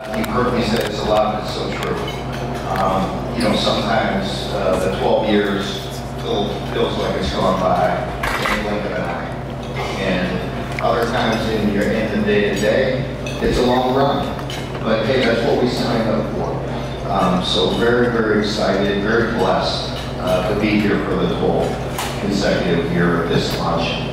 You've heard me say this a lot, but it's so true. Sometimes the 12 years feels like it's gone by in the blink of an eye. And other times in the day-to-day, it's a long run. But hey, that's what we signed up for. So very, very excited, very blessed to be here for the 12th consecutive year of this luncheon.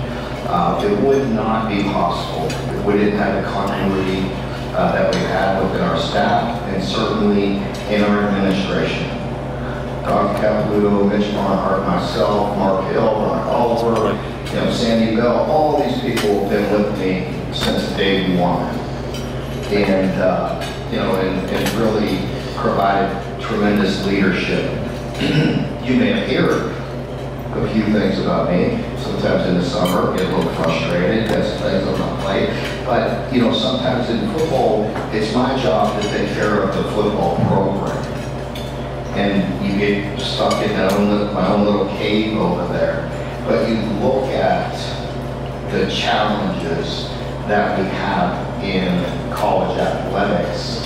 It would not be possible if we didn't have the continuity that we've had within our staff and certainly in our administration. Dr. Caputo, Mitch Barnhart, myself, Mark Hill, Ron Oliver, Sandy Bell, all these people have been with me since day one. And, and really provided tremendous leadership. You may have heard a few things about me. Sometimes in the summer, get a little frustrated, got some things on my plate. But, sometimes in football, it's my job to take care of the football program. And you get stuck in my own little cave over there. But you look at the challenges that we have in college athletics,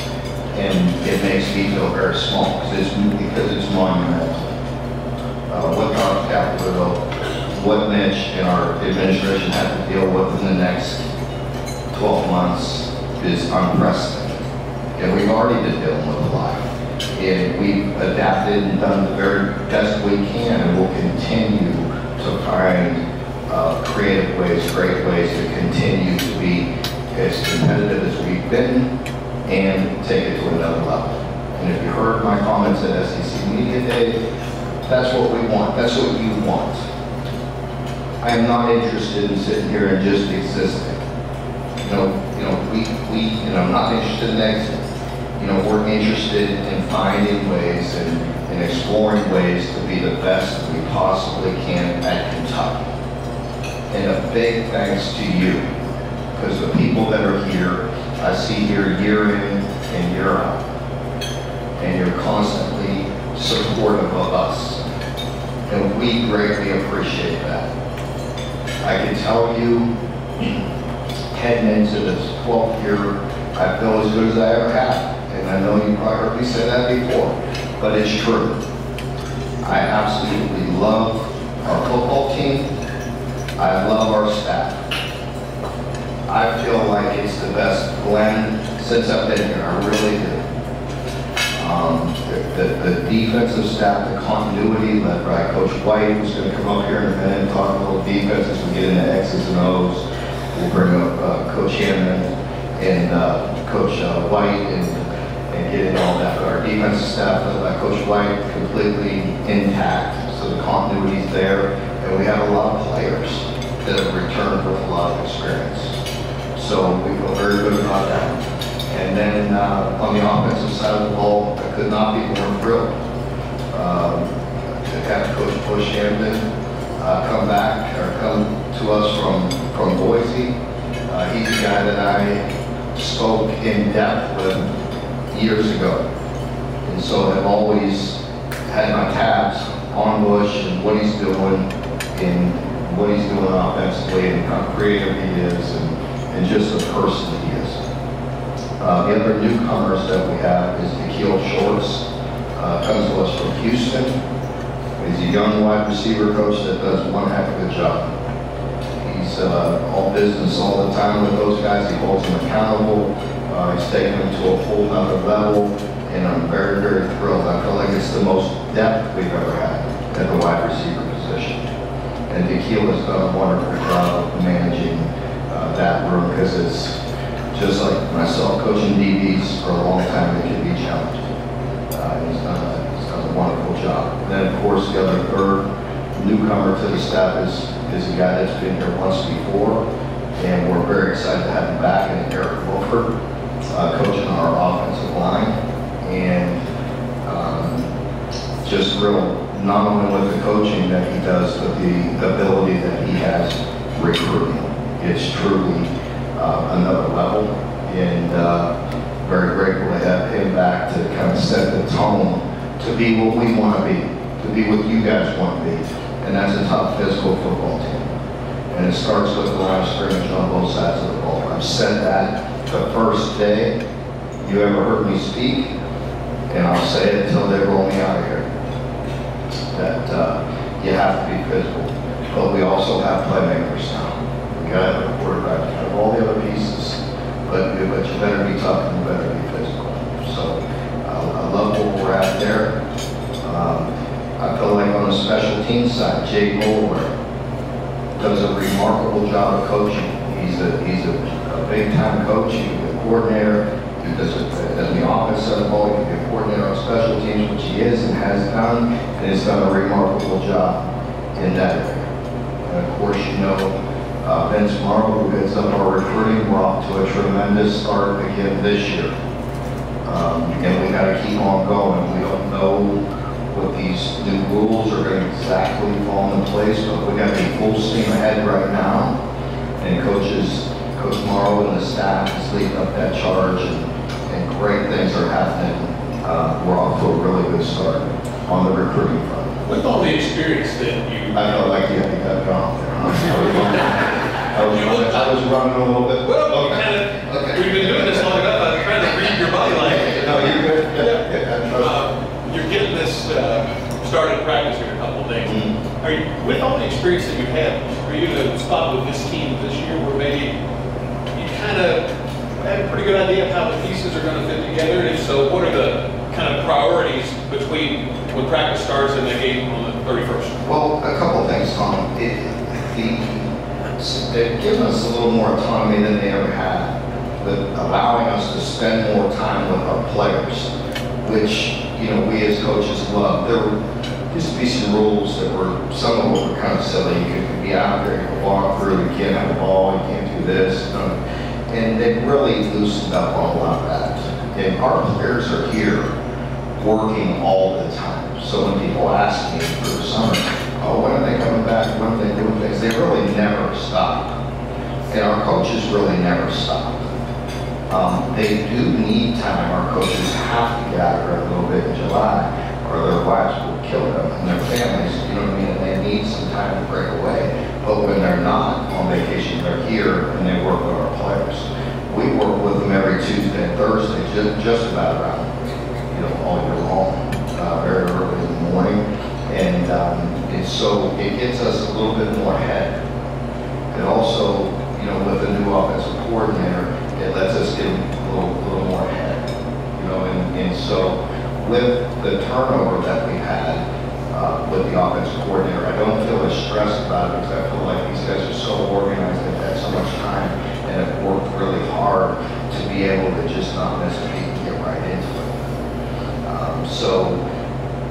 and it makes me feel very small because it's monumental. What Dr. Caputo, what Mitch and our administration have to deal with in the next 12 months is unprecedented. And we've already been dealing with a lot. And we've adapted and done the very best we can, and we'll continue to find creative ways, great ways to continue to be as competitive as we've been and take it to another level. And if you heard my comments at SEC Media Day, that's what we want. That's what you want. I am not interested in sitting here and just existing. I'm not interested in exiting. We're interested in finding ways and exploring ways to be the best we possibly can at Kentucky. And a big thanks to you, because the people that are here, I see here year in and year out, and you're constantly supportive of us. And we greatly appreciate that. I can tell you, heading into this 12th year, I feel as good as I ever have. And I know you probably heard me say that before, but it's true. I absolutely love our football team. I love our staff. I feel like it's the best blend since I've been here. I really do. The defensive staff, the continuity led by Coach White, who's going to come up here in a minute and talk a little defense as we get into X's and O's. We'll bring up Coach Hammond and Coach White and get into all that. But our defensive staff led by Coach White completely intact, so the continuity's there. And we have a lot of players that have returned with a lot of experience. So we feel very good about that. And then on the offensive side of the ball, I could not be more thrilled to have Coach Bush Hampton come to us from Boise. He's a guy that I spoke in depth with years ago. And so I've always had my tabs on Bush and what he's doing offensively and how creative he is and just the person he is. The other newcomers that we have is Nikhil Shorts, comes to us from Houston. He's a young wide receiver coach that does one heck of a job. He's all business all the time with those guys. He holds them accountable. He's taken them to a whole nother level, and I'm very, very thrilled. I feel like it's the most depth we've ever had at the wide receiver position. And Nikhil has done a wonderful job of managing that room, because it's just like myself coaching DBs for a long time, it can be challenging. He's done a wonderful job. And then, of course, the other third newcomer to the staff is a guy that's been here once before, and we're very excited to have him back, and Eric Wilford, coaching our offensive line. And just real, not only with the coaching that he does, but the ability that he has recruiting. It's truly another level, and very grateful to have him back to kind of set the tone to be what we want to be what you guys want to be, and that's a tough physical football team. And it starts with the line of scrimmage on both sides of the ball. I've said that the first day you ever heard me speak, and I'll say it until they roll me out of here, that you have to be physical. But we also have playmakers now. We got to have a quarterback, we have all the other pieces, but you better be tough and you better be physical. So I love where we're at there. I feel like on the special teams side, Jay Moore does a remarkable job of coaching. He's a big time coach. He's a coordinator. He does the offense side of the ball. He can be a coordinator on special teams, which he is and has done, and has done a remarkable job in that area. And of course, you know, Vince Marlowe, who heads up our recruiting, we're off to a tremendous start again this year. And we got to keep on going. We don't know what these new rules are going to exactly fall into place, but we got to be full steam ahead right now. And Coach Morrow and the staff is leading up that charge, and great things are happening. We're off to a really good start on the recruiting front. With all the experience that you... I felt like you had to cut me off there. I was running a little bit. Well, okay. We've been doing this long enough. I'm trying to read your body language. No, you're good. Yeah. You're getting this started practice here in a couple of days. Mm-hmm. Are you, with all the experience that you have, are you in a spot with this team this year where maybe you kind of have a pretty good idea of how the pieces are going to fit together? And if so, what are the kind of priorities between when practice starts and the game on the 31st? Well, a couple of things, Tom. They've given us a little more autonomy than they ever had, but allowing us to spend more time with our players, which, you know, we as coaches love. There used to be some rules that were, some of them were kind of silly. You could be out there, you could walk through, you can't have a ball, you can't do this. And they've really loosened up on a lot of that. And our players are here working all the time. So when people ask me for the summer, oh, when are they coming back? When are they doing things? They really never stop. And our coaches really never stop. They do need time. Our coaches have to get out here a little bit in July, or their wives will kill them and their families, you know what I mean? And they need some time to break away. But when they're not on vacation, they're here and they work with our players. We work with them every Tuesday and Thursday, just about around, you know, all year long, very early in the morning. And so it gets us a little bit more ahead. And also, you know, with the new offensive coordinator, it lets us get a little more ahead. You know, and so with the turnover that we had with the offensive coordinator, I don't feel as stressed about it because I feel like these guys are so organized, they've had so much time and have worked really hard to be able to just not miss a beat and get right into it. So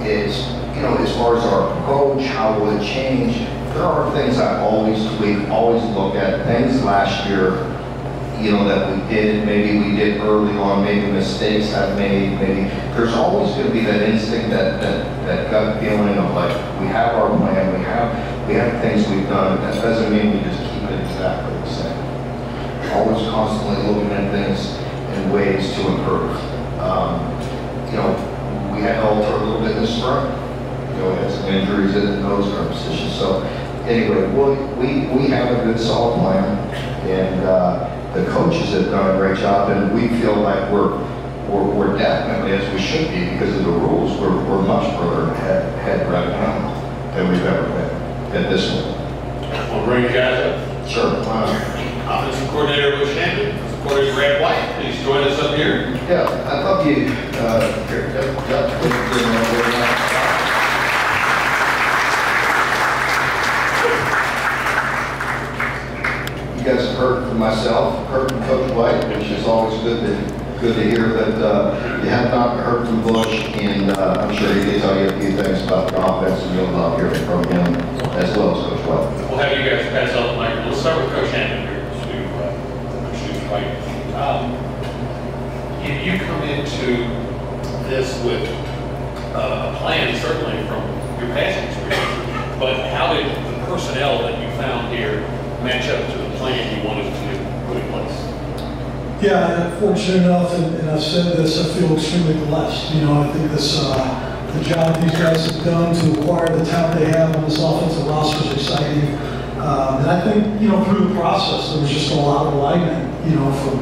it's, you know, as far as our approach, how will it change? There are things I always tweak, always look at. Things last year, you know, that we did, maybe we did early on, maybe mistakes I've made, maybe. There's always going to be that instinct, that gut feeling of like, we have our plan, we have things we've done. That doesn't mean we just keep it exactly the same. Always constantly looking at things and ways to improve. You know, we had to alter a little bit in the spring. You know, we had some injuries in those in our positions. So anyway, we have a good solid plan, and the coaches have done a great job, and we feel like we're definitely, as we should be, because of the rules, we're much further ahead right now than we've ever been at this point. We'll bring you guys up. Sure. Offensive coordinator Bush Hampton, offensive coordinator Brad White, please join us up here. Yeah, I'd love you. You guys have heard from myself, heard from Coach White, which is always good to hear that you have not heard from Bush, and I'm sure he can tell you a few things about the offense, and you'll love hearing from him as well as Coach White. We'll have you guys pass out the mic. Let's start with Coach Hampton here. Stoops, White. You come into this with a plan, certainly from your past experience, but how did the personnel that you found here match up to the plan you wanted to put in place? Yeah, I'm fortunate enough, and I've said this, I feel extremely blessed. You know, I think this, the job these guys have done to acquire the talent they have on this offensive roster is exciting. And I think, you know, through the process, there was just a lot of alignment, you know, from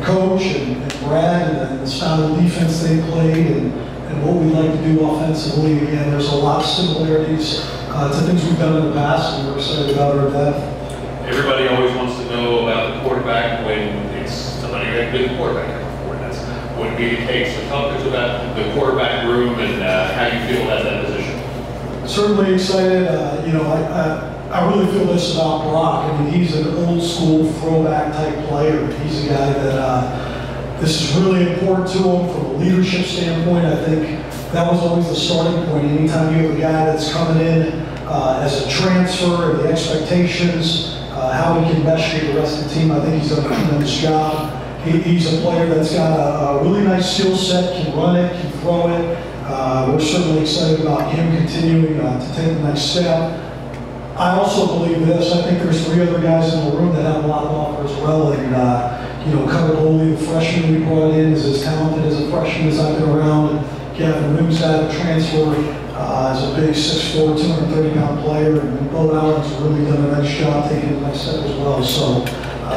coach and Brad and the style of defense they played and what we like to do offensively. Again, there's a lot of similarities to things we've done in the past, and we're excited about our depth. Everybody always wants to know about the quarterback when it's somebody who had been a quarterback before. That's wouldn't be the case. So talk to us about the quarterback room and how you feel about that position. Certainly excited. I really feel this about Brock. I mean, he's an old school throwback type player. He's a guy that this is really important to him from a leadership standpoint. I think that was always the starting point. Anytime you have a guy that's coming in as a transfer and the expectations, how he can mesh with the rest of the team, I think he's done a tremendous job. He's a player that's got a really nice skill set, can run it, can throw it. We're certainly excited about him continuing to take the next step. I also believe this. I think there's 3 other guys in the room that have a lot to offer as well. And, Covered Holy, the freshman we brought in, is as talented as a freshman as I've been around. Gavin Moon's out of transfer as a big 6'4", 230-pound player. And Bo Allen's really done a nice job taking the next step as well. So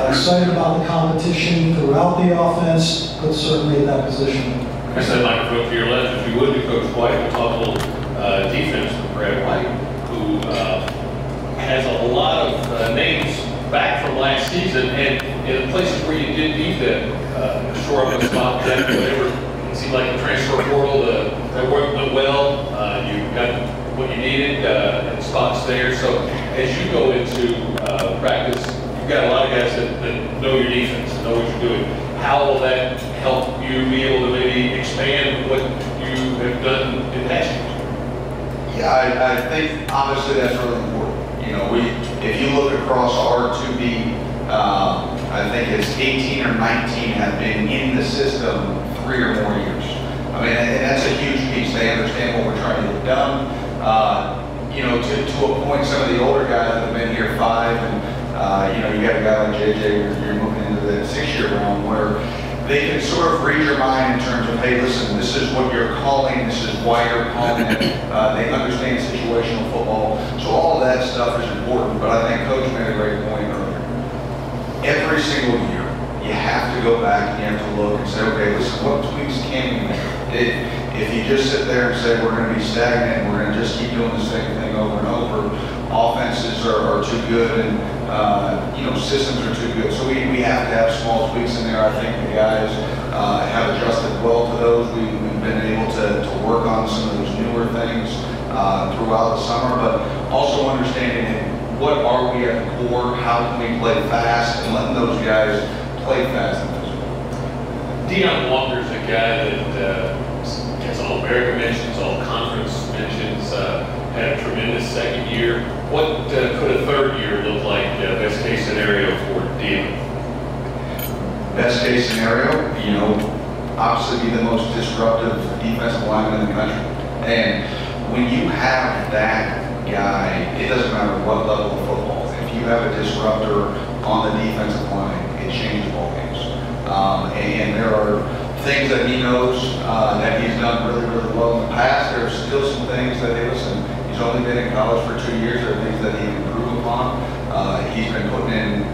excited about the competition throughout the offense, but certainly at that position. I said microphone to your left, if you would, to Coach White. We'll talk a little defense with Brad White, who has a lot of names back from last season, and in places where you did need them, shore up a spot, whatever. It seemed like the transfer portal that worked well. You got what you needed, and spots there. So as you go into practice, you've got a lot of guys that know your defense, know what you're doing. How will that help you be able to maybe expand what you have done in past years? Yeah, I think obviously that's really important. If you look across our 2B, I think it's 18 or 19 have been in the system 3 or more years. I mean, and that's a huge piece. They understand what we're trying to get done. To a point, some of the older guys that have been here 5, and you got a guy like JJ, you're moving into the 6-year realm where they can sort of read your mind in terms of, hey, listen, this is what you're calling, this is why you're calling it. They understand situational football. So all of that stuff is important, but I think Coach made a great point earlier. Every single year, you have to go back and you have to look and say, okay, listen, what tweaks can we make? If you just sit there and say, we're going to be stagnant and we're going to just keep doing the same thing over and over, offenses are too good and systems are too good. So we have to have small tweaks in there. I think the guys have adjusted well to those. We've been able to work on some of those newer things throughout the summer, but also understanding what are we at the core, how can we play fast, and letting those guys play fast and physical. Deion Walker's a guy that has all American mentions, all conference mentions, had a tremendous second year. What could a third year look like, best case scenario for Deion? Best case scenario, obviously be the most disruptive defensive lineman in the country. And when you have that guy, it doesn't matter what level of football. If you have a disruptor on the defensive line, it changes ball games. And there are things that he knows that he's done really, really well in the past. There are still some things that, hey, listen, he's only been in college for 2 years. There are things that he can improve upon. He's been putting in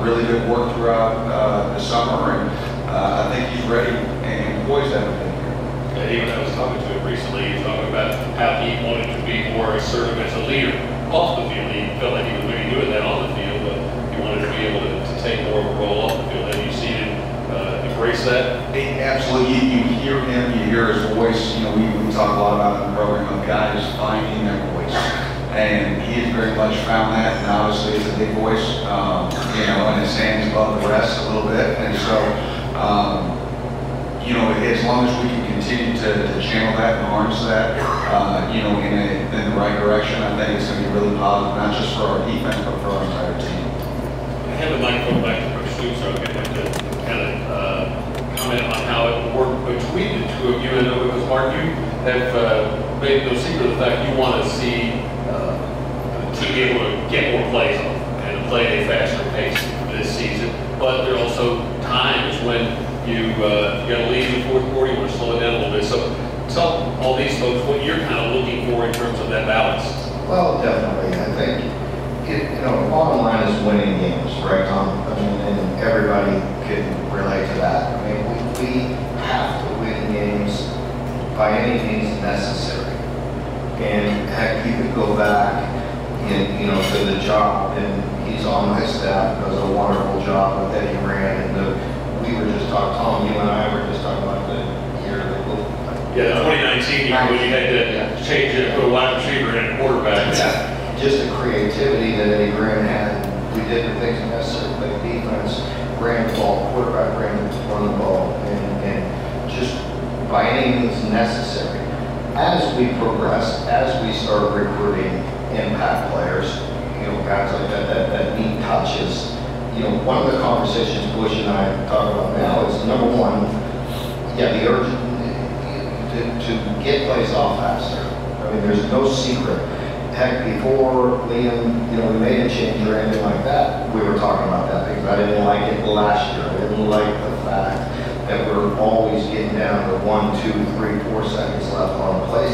really good work throughout the summer, and I think he's ready and poised to have a good year. And even I was talking to him recently, he was talking about how he wanted to be more assertive as a leader off the field. He felt like he was maybe doing that on the field, but he wanted to be able to take more of a role off the field. And you see him embrace that? Absolutely. You hear him, you hear his voice. We talk a lot about in the program of guys finding their voice. And he has very much found that, and obviously it's a big voice, and it stands above the rest a little bit. And so, as long as we can continue to channel that and harness that, in the right direction, I think it's going to be really positive, not just for our defense, but for our entire team. I have a microphone back to Coach Stoops, so I'm going to have to kind of comment on how it worked between the two of you. And because Mark, you have made no secret of the fact you want to see the team be able to get more plays on and play at a faster pace this season. But there are also times when you got to lead in the fourth quarter, you want to slow it down a little bit. So tell all these folks what you're kind of looking for in terms of that balance. Well, definitely. I think, the bottom line is winning games, right, Tom? I mean, and everybody can relate to that. I mean, we have to win games by any means necessary. And heck, you could go back and, you know, to the job, and he's on my staff, does a wonderful job with Eddie Rand. And we were just talking, Tom, you and I were just talking about the year that yeah, 2019, when you had to change it, put a wide receiver and a quarterback. Yeah. Just the creativity that Eddie Grant had. We did the things necessary, like defense, ran the ball, quarterback ran the ball, and just by any means necessary. As we progress, as we start recruiting impact players, you know, guys like that need touches, you know, one of the conversations Bush and I talk about now is, number one, the urgent to get plays off faster. I mean, there's no secret. Heck, before Liam, you know, we made a change or anything like that, we were talking about that because I didn't like it last year. I didn't like the fact that we're always getting down to 1, 2, 3, 4 seconds left on the play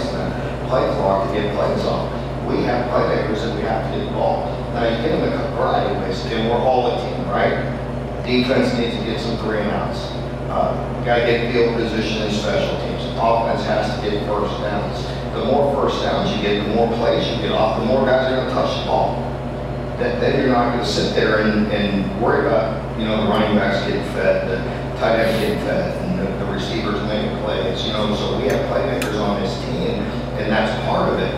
clock to get plays off. We have playmakers that we have to get involved. Now you get them a variety of ways, and we're all a team, right? Defense needs to get some 3 and outs. Got to get field position and special teams. Offense has to get first downs. The more first downs you get, the more plays you get off, the more guys are going to touch the ball. Then you're not going to sit there and worry about, you know, the running backs getting fed, the tight ends getting fed, and the receivers making plays. You know, so we have playmakers on this team, and that's part of it.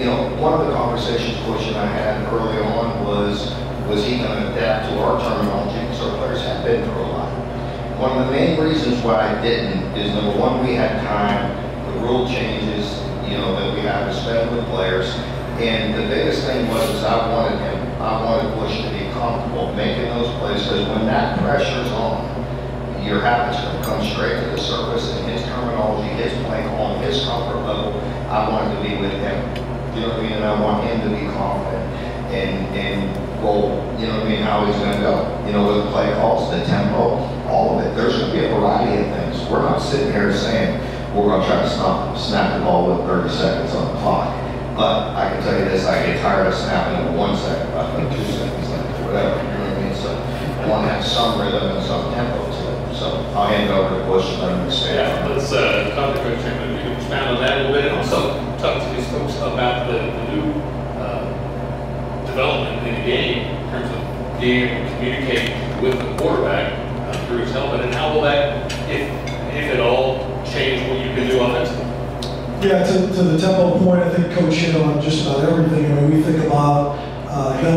You know, one of the conversations Bush and I had early on was he going to adapt to our terminology because our players have been through a lot. One of the main reasons why I didn't is, number one, we had time, the rule changes, you know, that we have to spend with players. And the biggest thing was I wanted Bush to be comfortable making those plays, because when that pressure's on, your habits going to come straight to the surface, and his terminology, his play on his comfort level, I wanted to be with him. You know what I mean? And I want him to be confident and roll, you know what I mean, how he's going to go. You know, with the play calls, the tempo, all of it. There's going to be a variety of things. We're not sitting here saying we're going to try to snap the ball with 30 seconds on the clock. But I can tell you this, I get tired of snapping it 1 second, about 2 seconds, whatever, you know what I mean? So I want to have some rhythm and some tempo to it. So I'll hand it over to Bush and let him expand. Yeah, let's talk to Coach Chairman. You can expand on that a little bit, and also talk to these folks about the new development in the game in terms of being able to communicate with the quarterback through his helmet, and how will that, if at all, change what you can do offensively? Yeah, to the tempo point, I think Coach hit on just about everything. I mean, we think about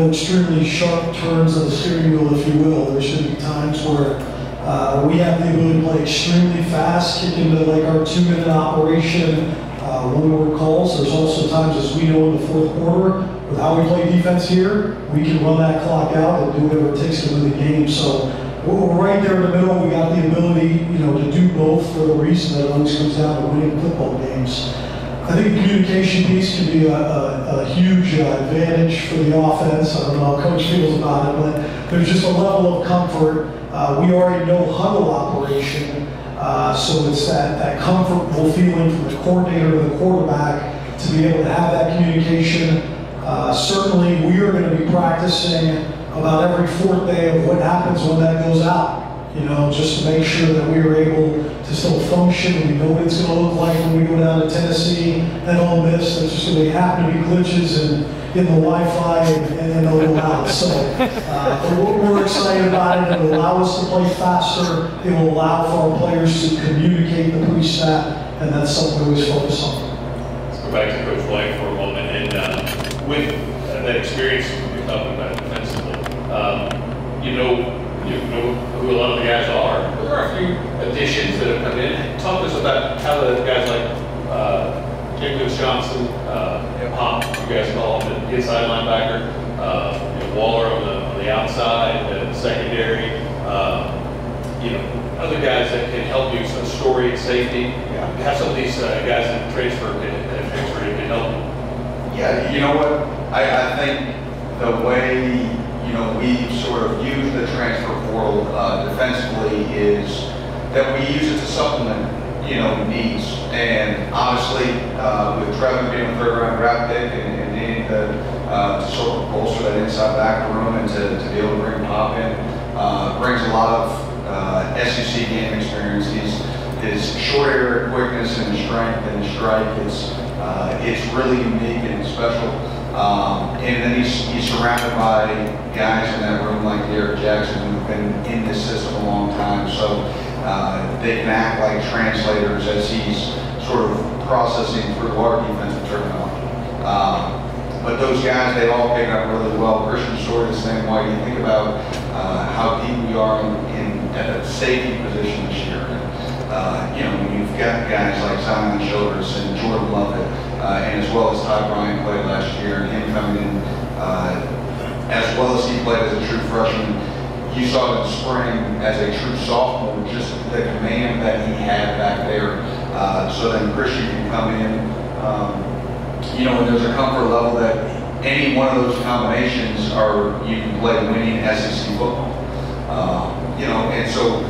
extremely sharp turns of the steering wheel, if you will. There should be times where we have the ability to play extremely fast, kick into like our 2-minute operation, one-word calls. There's also times, as we know in the fourth quarter, with how we play defense here, we can run that clock out and do whatever it takes to win the game. So we're right there in the middle. We got the ability, you know, to do both for the reason that it always comes down to winning football games. I think the communication piece can be a huge advantage for the offense. I don't know how Coach feels about it, but there's just a level of comfort. We already know huddle operation, so it's that comfortable feeling from the coordinator to the quarterback to be able to have that communication. Certainly, we are going to be practicing about every 4th day of what happens when that goes out. You know, just to make sure that we are able to still function. We know what it's going to look like when we go down to Tennessee and Ole Miss. There's just going to happen to be glitches and in the Wi-Fi and they'll go out. So we're excited about it. It will allow us to play faster. It will allow for our players to communicate the pre-snap, and that's something we always focus on. Let's go back to Coach White for a moment. And with that experience you're talking about defensively, you know who a lot of the guys are. There are a few additions that have come in. Talk to us about how the guys like James Johnson, Pop, you guys call him, the inside linebacker, Waller on the outside, the secondary, other guys that can help you, some story and safety. Have some of these guys that transfer can help you. Yeah, you know what? I think the way we sort of use the transfer portal defensively is that we use it to supplement, needs. And obviously, with Trevor being a 3rd-round draft pick and needing to sort of bolster that inside backer room and to be able to bring Pop in, brings a lot of SEC game experience. His short area quickness and his strength and his strike, it's really unique and special. And then he's surrounded by guys in that room like Derek Jackson who've been in this system a long time. So they can act like translators as he's sort of processing through our defensive terminology. But those guys, they all pick up really well. Christian's sort of the same way. You think about how deep we are at a safety position this year. When you've got guys like Simon Childress and Jordan Lovett, and as well as Ty Bryant played last year, and him coming in as well as he played as a true freshman. You saw in the spring as a true sophomore, just the command that he had back there. So then Christian can come in, and there's a comfort level that any one of those combinations you can play winning SEC football. And so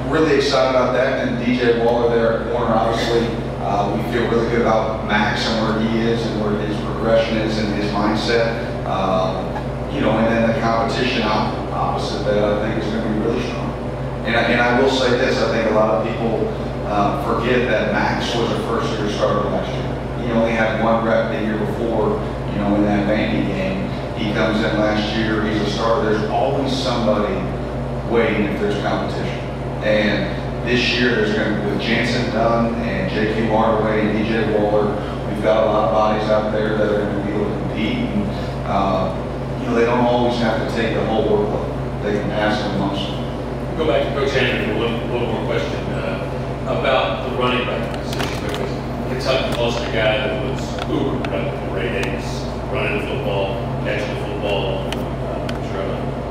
really excited about that. And DJ Waller there at corner, obviously, we feel really good about Max and where he is and where his progression is and his mindset. And then the competition opposite that I think is going to be really strong. And I will say this, I think a lot of people forget that Max was a first-year starter last year. He only had one rep the year before, in that Vandy game. He comes in last year, he's a starter. There's always somebody waiting if there's competition. And this year, there's going to be with Jansen Dunn and J.Q. Hardaway and DJ Waller, we've got a lot of bodies out there that are going to be able to compete. And, they don't always have to take the whole workload. They can pass it amongst them. Go back to Coach Andrew for one more question about the running back position, because Kentucky lost a guy that was uber productive in Ray Davis, running the football, catching the football,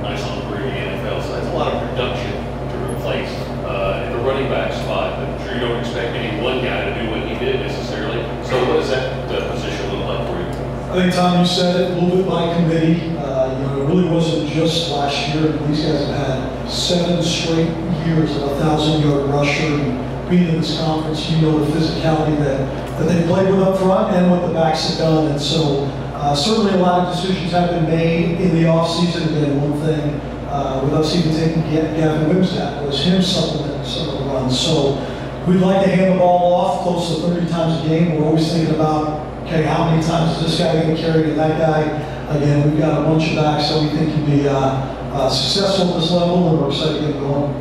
nice on the career in the NFL. So that's a lot of production to replace in the running back spot. But I'm sure you don't expect any one guy to do what he did necessarily. So what does that position look like for you? I think, Tom, you said it, a little bit by committee. It really wasn't just last year. These guys have had 7 straight years of a 1,000-yard rusher. And being in this conference, the physicality that they played with up front and what the backs have done. And so certainly a lot of decisions have been made in the offseason. Again, one thing with us even taking Gavin Wimsatt was him supplementing some of the runs. So we'd like to hand the ball off close to 30 times a game. We're always thinking about, okay, how many times is this guy going to carry to that guy? Again, we've got a bunch of backs that we think can be successful at this level, and we're excited to get going.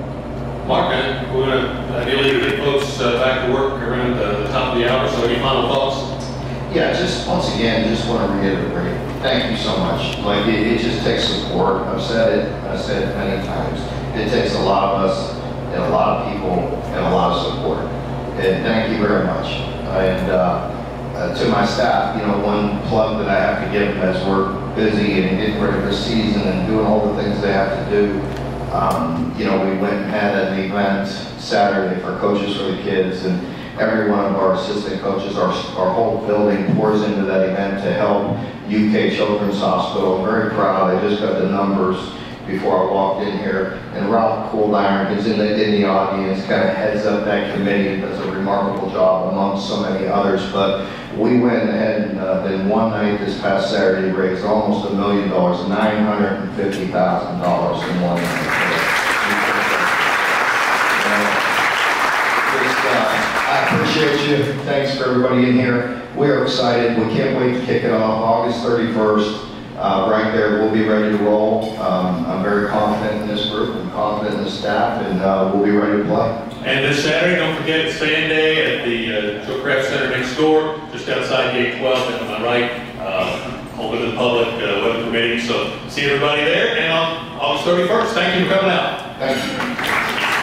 Mark, we're going to ideally get folks back to work around the top of the hour. So any final thoughts? Yeah, just once again, just want to reiterate, thank you so much. Like, it just takes support. I've said it many times. It takes a lot of us and a lot of people and a lot of support. And thank you very much. And to my staff, one plug that I have to give them as we're busy and getting ready for season and doing all the things they have to do. We went and had an event Saturday for Coaches for the Kids, and every one of our assistant coaches, our whole building pours into that event to help UK Children's Hospital. I'm very proud. I just got the numbers before I walked in here, and Ralph Coldiron is in the audience, kind of heads up that committee and does a remarkable job amongst so many others. But we went ahead and in one night this past Saturday raised almost $1 million, $950,000 in one night. I appreciate you. Thanks for everybody in here. We are excited. We can't wait to kick it off August 31st. Right there, we'll be ready to roll. I'm very confident in this group and confident in the staff, and we'll be ready to play. And this Saturday, don't forget, it's fan day at the Joe Kraft Center next door, just outside gate 12, to my right, open to the public, weather permitting. So see everybody there, and on August 31st. Thank you for coming out. Thank you.